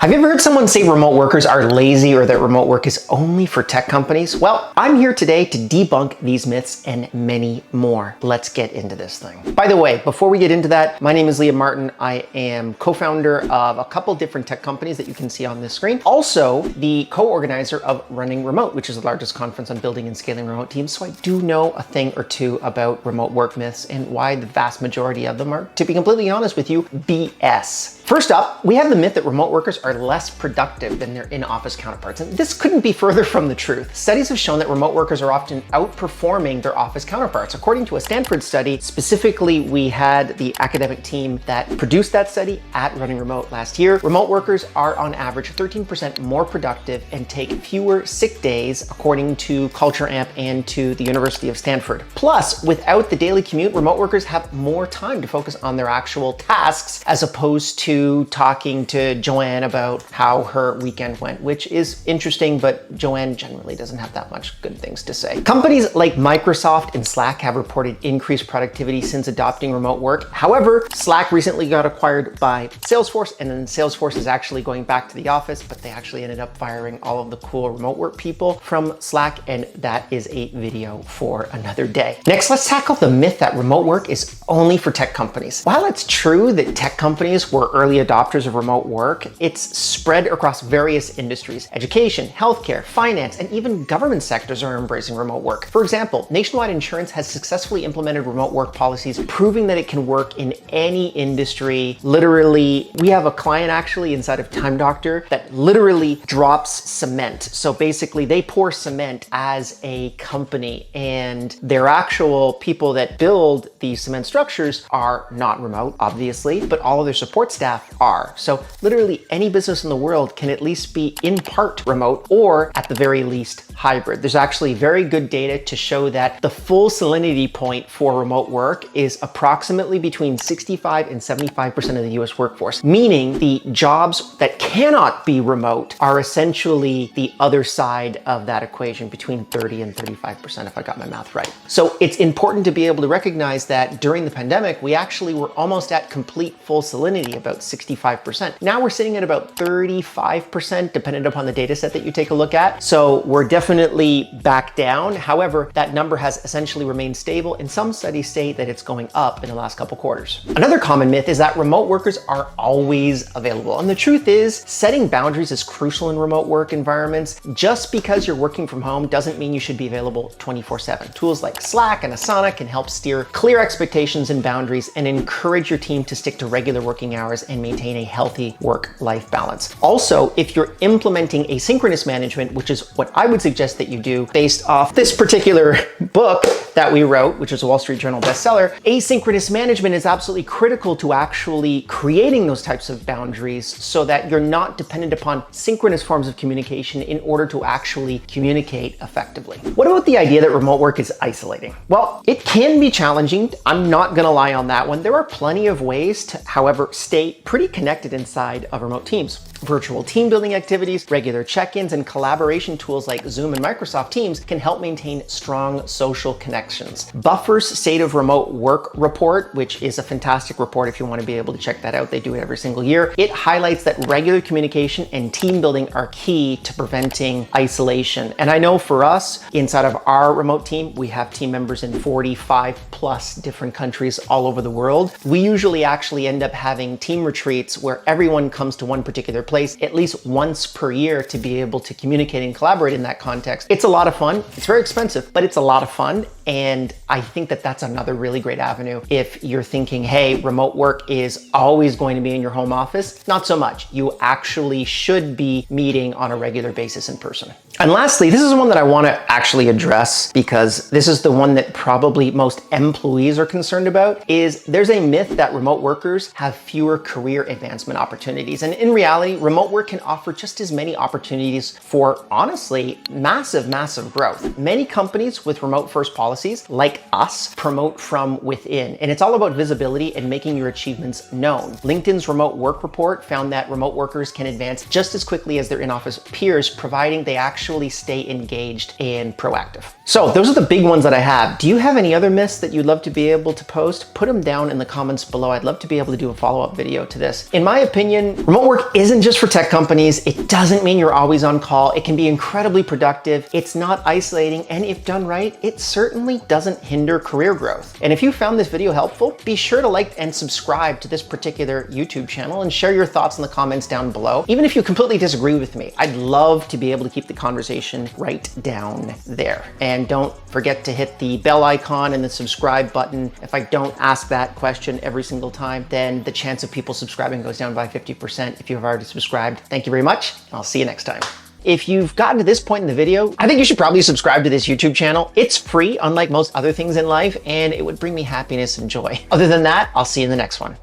Have you ever heard someone say remote workers are lazy or that remote work is only for tech companies? Well, I'm here today to debunk these myths and many more. Let's get into this thing. By the way, before we get into that, my name is Liam Martin. I am co-founder of a couple different tech companies that you can see on this screen. Also, the co-organizer of Running Remote, which is the largest conference on building and scaling remote teams. So I do know a thing or two about remote work myths and why the vast majority of them are, to be completely honest with you, BS. First up, we have the myth that remote workers are less productive than their in-office counterparts. And this couldn't be further from the truth. Studies have shown that remote workers are often outperforming their office counterparts. According to a Stanford study, specifically, we had the academic team that produced that study at Running Remote last year. Remote workers are on average 13% more productive and take fewer sick days, according to Culture Amp and to the University of Stanford. Plus, without the daily commute, remote workers have more time to focus on their actual tasks as opposed to talking to Joanne about how her weekend went, which is interesting, but Joanne generally doesn't have that much good things to say. Companies like Microsoft and Slack have reported increased productivity since adopting remote work. However, Slack recently got acquired by Salesforce, and then Salesforce is actually going back to the office, but they actually ended up firing all of the cool remote work people from Slack, and that is a video for another day. Next, let's tackle the myth that remote work is only for tech companies. While it's true that tech companies were early adopters of remote work, it's spread across various industries. Education, healthcare, finance, and even government sectors are embracing remote work. For example, Nationwide Insurance has successfully implemented remote work policies, proving that it can work in any industry. Literally, we have a client actually inside of Time Doctor that literally drops cement. So basically, they pour cement as a company, and their actual people that build these cement structures are not remote, obviously, but all of their support staff are. So literally any business in the world can at least be in part remote or at the very least hybrid. There's actually very good data to show that the full salinity point for remote work is approximately between 65 and 75% of the US workforce, meaning the jobs that cannot be remote are essentially the other side of that equation, between 30 and 35%, if I got my math right. So it's important to be able to recognize that during the pandemic, we actually were almost at complete full salinity, about 65%. Now we're sitting at about 35%, depending upon the data set that you take a look at. So we're definitely back down. However, that number has essentially remained stable, and some studies say that it's going up in the last couple quarters. Another common myth is that remote workers are always available. And the truth is, setting boundaries is crucial in remote work environments. Just because you're working from home doesn't mean you should be available 24/7. Tools like Slack and Asana can help steer clear expectations and boundaries and encourage your team to stick to regular working hours and maintain a healthy work-life balance. Also, if you're implementing asynchronous management, which is what I would suggest that you do based off this particular book that we wrote, which is a Wall Street Journal bestseller, asynchronous management is absolutely critical to actually creating those types of boundaries so that you're not dependent upon synchronous forms of communication in order to actually communicate effectively. What about the idea that remote work is isolating? Well, it can be challenging. I'm not gonna lie on that one. There are plenty of ways to, however, stay pretty connected inside of remote teams. Virtual team building activities, regular check-ins, and collaboration tools like Zoom and Microsoft Teams can help maintain strong social connections. Buffer's State of Remote Work report, which is a fantastic report if you want to be able to check that out. They do it every single year. It highlights that regular communication and team building are key to preventing isolation. And I know for us, inside of our remote team, we have team members in 45 plus different countries all over the world. We usually actually end up having team retreats where everyone comes to one particular place at least once per year to be able to communicate and collaborate in that context. It's a lot of fun. It's very expensive, but it's a lot of fun. And I think that that's another really great avenue. If you're thinking, hey, remote work is always going to be in your home office, not so much. You actually should be meeting on a regular basis in person. And lastly, this is one that I want to actually address because this is the one that probably most employees are concerned about, is there's a myth that remote workers have fewer career advancement opportunities. And in reality, remote work can offer just as many opportunities for, honestly, massive, massive growth. Many companies with remote first policies, like us, promote from within. And it's all about visibility and making your achievements known. LinkedIn's remote work report found that remote workers can advance just as quickly as their in-office peers, providing they actually stay engaged and proactive. So those are the big ones that I have. Do you have any other myths that you'd love to be able to post? Put them down in the comments below. I'd love to be able to do a follow-up video footnote to this. In my opinion, remote work isn't just for tech companies. It doesn't mean you're always on call. It can be incredibly productive. It's not isolating, and if done right, it certainly doesn't hinder career growth. And if you found this video helpful, be sure to like and subscribe to this particular YouTube channel and share your thoughts in the comments down below. Even if you completely disagree with me, I'd love to be able to keep the conversation right down there. And don't forget to hit the bell icon and the subscribe button. If I don't ask that question every single time, then the chance of people subscribing goes down by 50% if you've already subscribed. Thank you very much. I'll see you next time. If you've gotten to this point in the video, I think you should probably subscribe to this YouTube channel. It's free, unlike most other things in life, and it would bring me happiness and joy. Other than that, I'll see you in the next one.